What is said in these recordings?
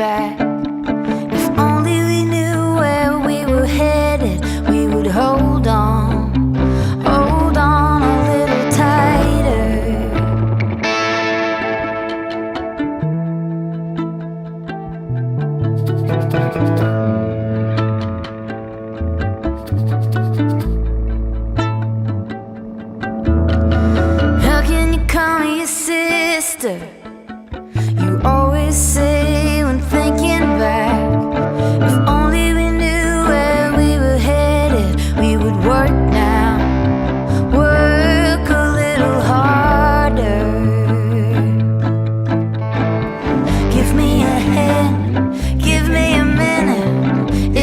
back. If only we knew where we were headed, we would hold on a little tighter. How can you call me your sister? You always say when thinking back, if only we knew where we were headed, we would work now, work a little harder. Give me a hand, give me a minute,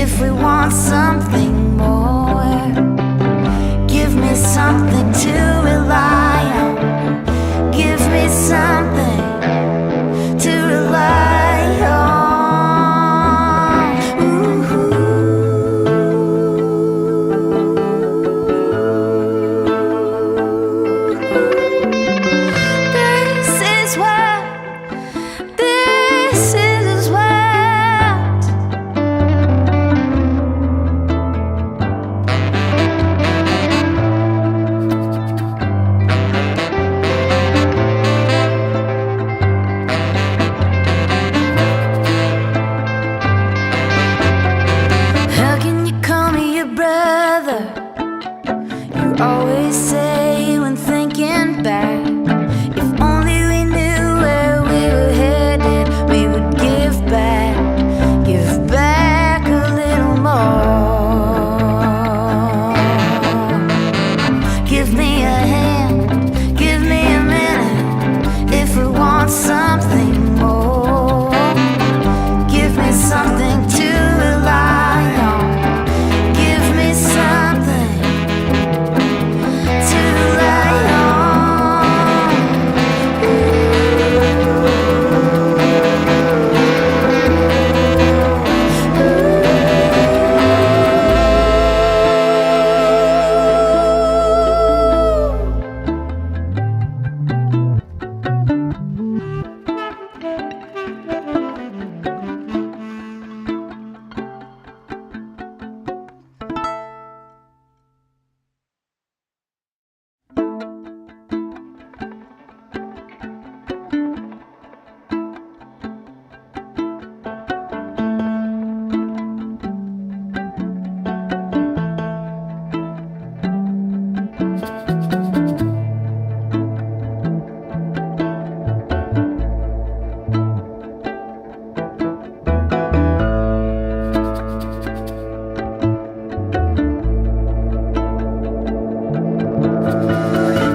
if we want something more. Give me something to rely on, give me something to rely on. Ooh. This is what always say when thinking back, if only we knew where we were headed, we would give back a little more. Give me a hand, give me a minute, if we want something more. Give me something to rely on, give me something to rely on.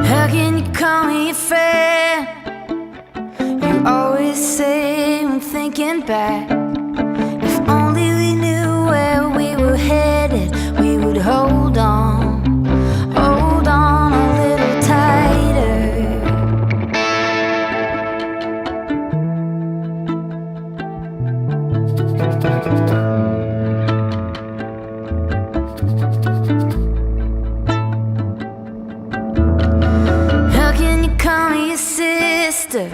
How can you call me a friend? You always say when thinking back, if only we knew where we were headed, we would hold on a little tighter. How can you call me your sister?